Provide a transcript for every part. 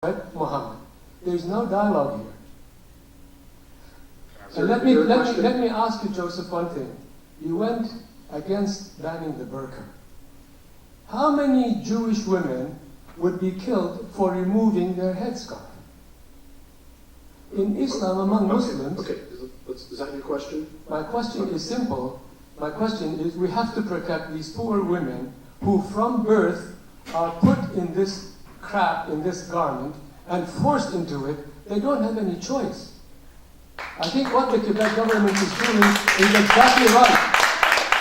Muhammad. There is no dialogue here. Sir, And let me ask you, Joseph, one thing. You went against banning the burqa. How many Jewish women would be killed for removing their headscarf? In Islam, among Muslims... Okay, is that your question? My question is simple. My question is, we have to protect these poor women who from birth are put in this crap, in this garment, and forced into it. They don't have any choice. I think what the Quebec government is doing is exactly right.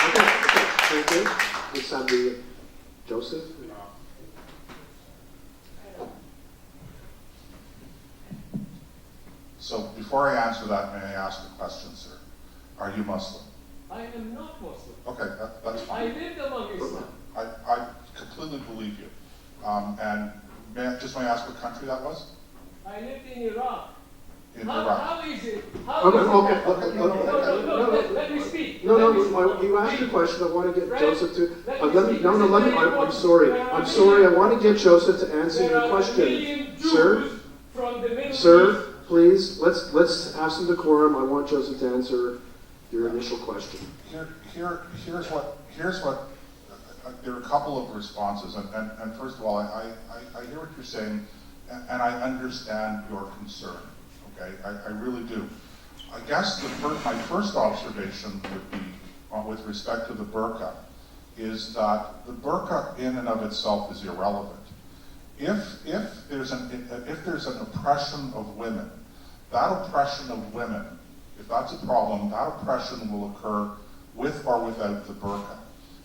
Okay, thank you. Ms. Sandy, Joseph? So before I answer that, may I ask a question, sir? Are you Muslim? I am not Muslim. Okay, that's I fine. lived among Islam. I completely believe you. And may I ask what country that was? I lived in Iraq. In Iraq. How is it? Okay. Let me speak. No, you asked a question. I want to get Joseph to... I'm sorry. I want to get Joseph to answer your question. Sir, please, let's have some decorum. I want Joseph to answer your initial question. Here's what there are a couple of responses, and first of all, I hear what you're saying, and I understand your concern. Okay, I really do. I guess my first observation would be, with respect to the burqa, is that the burqa in and of itself is irrelevant. If there's an oppression of women, that oppression of women, if that's a problem, that oppression will occur with or without the burqa.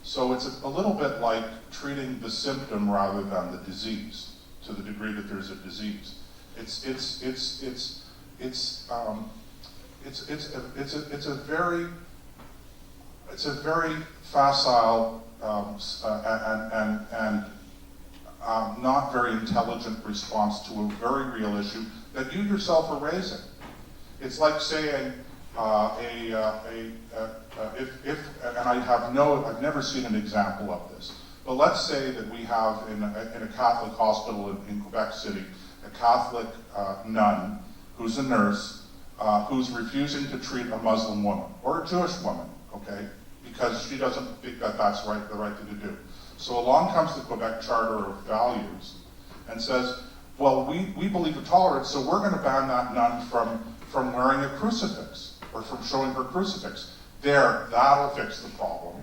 So it's a little bit like treating the symptom rather than the disease, to the degree that there's a disease. It's a very facile and not very intelligent response to a very real issue that you yourself are raising. It's like saying I've never seen an example of this, but let's say that we have in a Catholic hospital in Quebec City, a Catholic nun who's a nurse who's refusing to treat a Muslim woman or a Jewish woman, okay, because she doesn't think that that's the right thing to do. So along comes the Quebec Charter of Values and says, well, we believe in tolerance, so we're going to ban that nun from wearing a crucifix or from showing her crucifix. That'll fix the problem.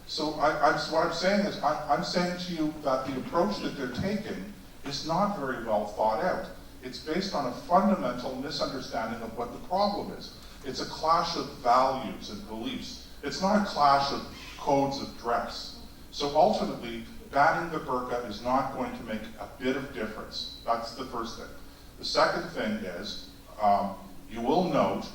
So what I'm saying is, I'm saying to you that the approach that they're taking is not very well thought out. It's based on a fundamental misunderstanding of what the problem is. It's a clash of values and beliefs. It's not a clash of codes of dress. So ultimately, banning the burqa is not going to make a bit of difference. That's the first thing. The second thing is, you will note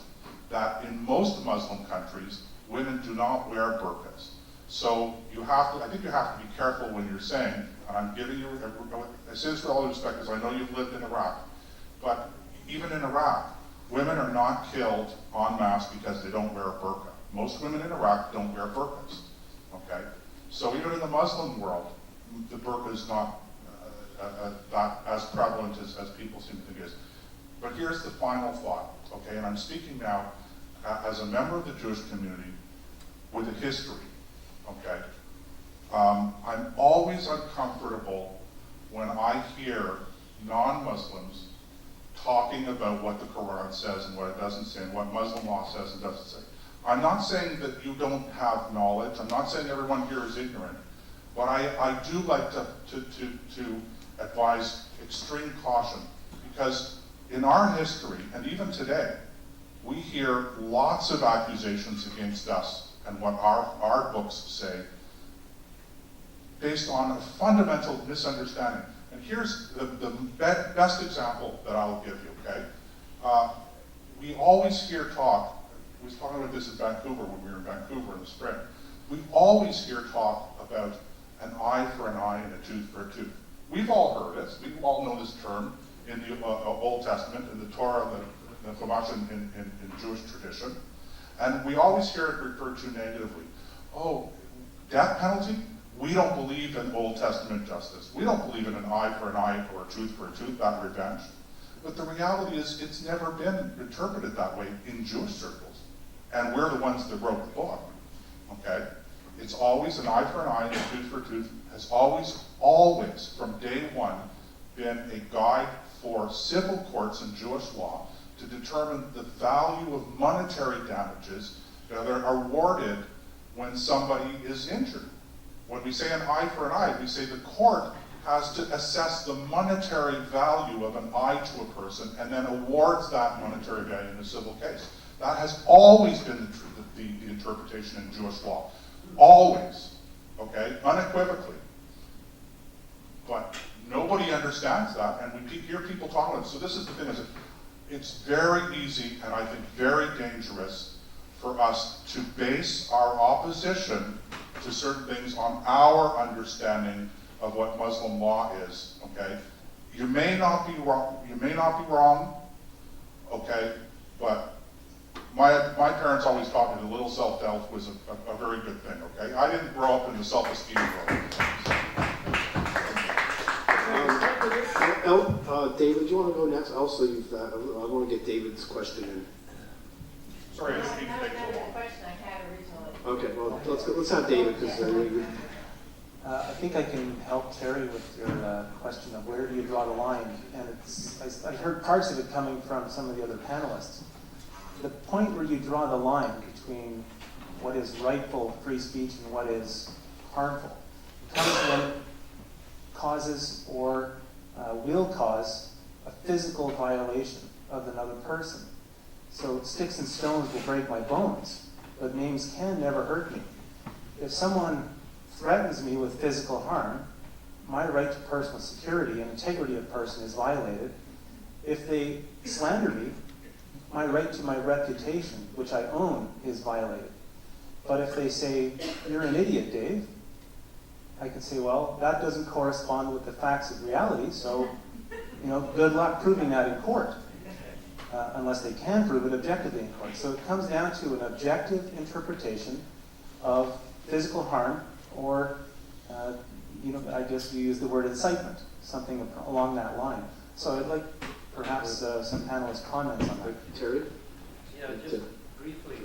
that in most Muslim countries, women do not wear burqas. So I think you have to be careful when you're saying, and I'm giving you, I say this with all due respect because I know you've lived in Iraq, but even in Iraq, women are not killed en masse because they don't wear a burqa. Most women in Iraq don't wear burqas, okay? So even in the Muslim world, the burqa is not that as prevalent as people seem to think it is. But here's the final thought, okay? And I'm speaking now as a member of the Jewish community with a history, okay? I'm always uncomfortable when I hear non-Muslims talking about what the Quran says and what it doesn't say, and what Muslim law says and doesn't say. I'm not saying that you don't have knowledge. I'm not saying everyone here is ignorant. But I do like to advise extreme caution, because in our history, and even today, we hear lots of accusations against us and what our books say based on a fundamental misunderstanding. And here's the best example that I'll give you, okay? We always hear talk, we was talking about this in Vancouver when we were in Vancouver in the spring. We always hear talk about an eye for an eye and a tooth for a tooth. We've all heard it. We all know this term in the Old Testament, in the Torah, the Chumash in Jewish tradition. And we always hear it referred to negatively. Oh, death penalty? We don't believe in Old Testament justice. We don't believe in an eye for an eye or a tooth for a tooth, that revenge. But the reality is it's never been interpreted that way in Jewish circles. And we're the ones that wrote the book, okay? It's always an eye for an eye and a tooth for a tooth has always, from day one, been a guide for civil courts in Jewish law to determine the value of monetary damages that are awarded when somebody is injured. When we say an eye for an eye, we say the court has to assess the monetary value of an eye to a person and then awards that monetary value in a civil case. That has always been the interpretation in Jewish law. Always, okay, unequivocally. But nobody understands that, and we hear people talk about it. So this is the thing, is it's very easy, and I think very dangerous, for us to base our opposition to certain things on our understanding of what Muslim law is, okay? You may not be wrong, okay, but my parents always taught me that little self-doubt was a very good thing, okay? I didn't grow up in the self-esteem world. David, do you want to go next? Also, I want to get David's question in. Sorry, I didn't mean to That take was so not long. the question I had originally. Okay, well, let's have David, because I think I can help Terry with your question of where do you draw the line, and I heard parts of it coming from some of the other panelists. The point where you draw the line between what is rightful free speech and what is harmful comes when it causes or will cause a physical violation of another person. So sticks and stones will break my bones, but names can never hurt me. If someone threatens me with physical harm, my right to personal security and integrity of person is violated. If they slander me, my right to my reputation, which I own, is violated. But if they say, "You're an idiot, Dave," I can say, well, that doesn't correspond with the facts of reality, so good luck proving that in court, unless they can prove it objectively in court. So it comes down to an objective interpretation of physical harm, or I guess you use the word incitement, something along that line. So I'd like perhaps some panelists' comments on that. Terry? Yeah, just briefly.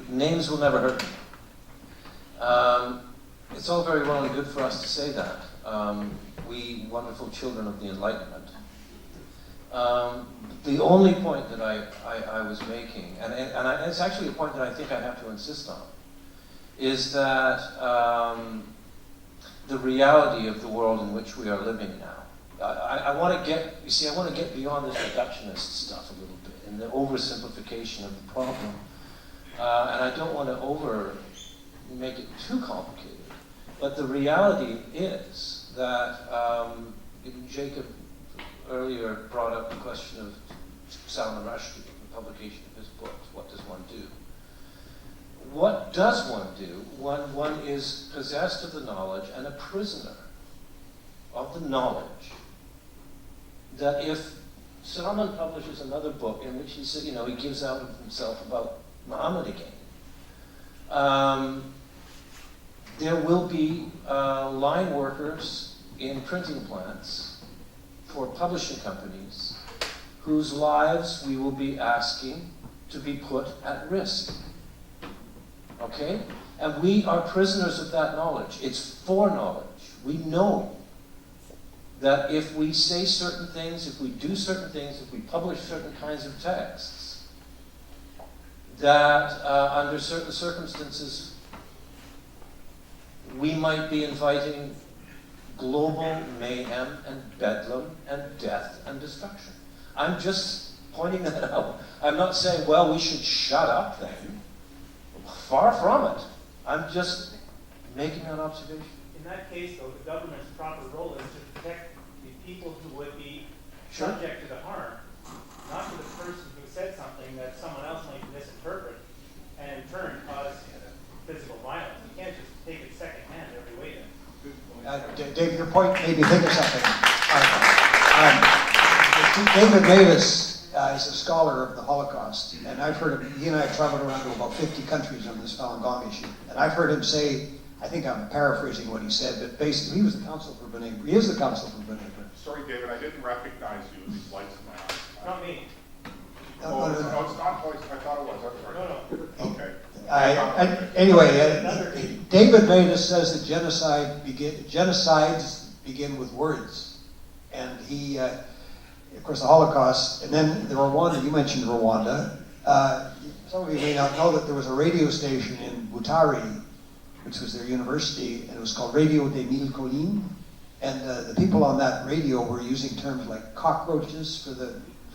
Names will never hurt me. It's all very well and good for us to say that. We wonderful children of the Enlightenment. The only point that I was making, and it's actually a point that I think I have to insist on, is that the reality of the world in which we are living now. I want to get beyond this reductionist stuff a little bit and the oversimplification of the problem. And I don't want to make it too complicated. But the reality is that Jacob earlier brought up the question of Salman Rushdie, the publication of his books. What does one do? What does one do when one is possessed of the knowledge and a prisoner of the knowledge that if Salman publishes another book in which he said, he gives out of himself about Muhammad again, there will be line workers in printing plants for publishing companies whose lives we will be asking to be put at risk. Okay? And we are prisoners of that knowledge. It's foreknowledge. We know that if we say certain things, if we do certain things, if we publish certain kinds of texts, that under certain circumstances, we might be inviting global mayhem and bedlam and death and destruction. I'm just pointing that out. I'm not saying, well, we should shut up then. Far from it. I'm just making an observation. In that case, though, the government's proper role is to protect the people who would be Sure. subject to the harm, not to the person who said something that someone else might misinterpret and in turn cause physical violence. You can't just take it secondhand every way then. Dave, your point made me think of something. David Davis is a scholar of the Holocaust, and I've heard him, he and I have traveled around to about 50 countries on this Falun Gong issue, and I've heard him say I think I'm paraphrasing what he said, but basically he was the counsel for B'nai B'rith. He is the counsel for B'nai B'rith. Sorry, David, I didn't recognize you with these lights in my eyes. Not me. Oh, it's not voice, I thought it was, I'm sorry. No. Okay. Anyway, David Matus says that genocides begin with words. And he, of course, the Holocaust, and then the Rwanda, you mentioned Rwanda. Some of you may not know that there was a radio station in Butare, which was their university, and it was called Radio des Mille Collines. And the people on that radio were using terms like cockroaches for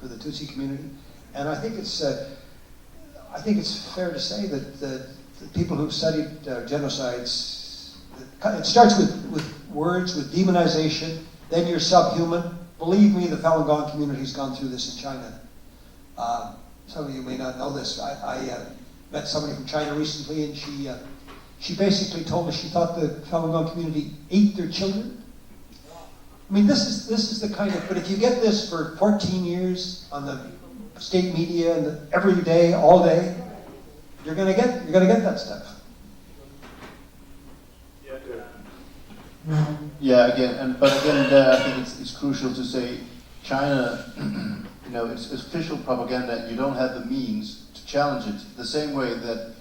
the Tutsi community. And I think it's fair to say that the people who've studied genocides, it starts with words, with demonization, then you're subhuman. Believe me, the Falun Gong community's gone through this in China. Some of you may not know this. I met somebody from China recently, and she basically told us she thought the Falun Gong community ate their children. I mean, this is the kind of, but if you get this for 14 years on the state media and every day, all day, you're gonna get that stuff. Yeah, but again, there I think it's crucial to say China, it's official propaganda. You don't have the means to challenge it. The same way that,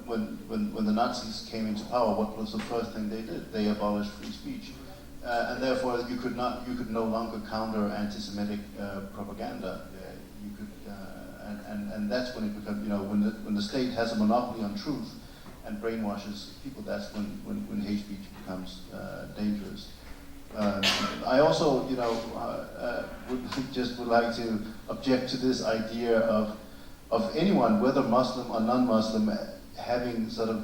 when the Nazis came into power, what was the first thing they did? They abolished free speech, and therefore you could no longer counter anti-Semitic propaganda. You could, and that's when it becomes, when the state has a monopoly on truth and brainwashes people, that's when hate speech becomes dangerous. I also, would like to object to this idea of anyone, whether Muslim or non-Muslim, having sort of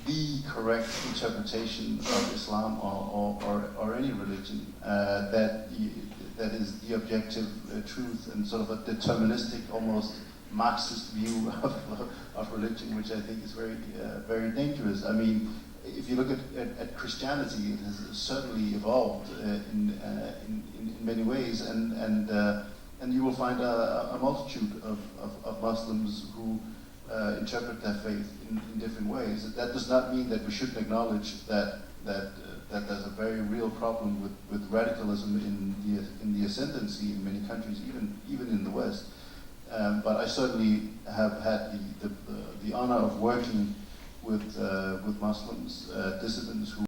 the correct interpretation of Islam or any religion that is the objective truth, and sort of a deterministic, almost Marxist view of religion, which I think is very dangerous. I mean, if you look at Christianity, it has certainly evolved in many ways, and you will find a multitude of Muslims who interpret their faith in different ways. That does not mean that we shouldn't acknowledge that there's a very real problem with radicalism in the ascendancy in many countries, even in the West. But I certainly have had the honor of working with Muslims, dissidents who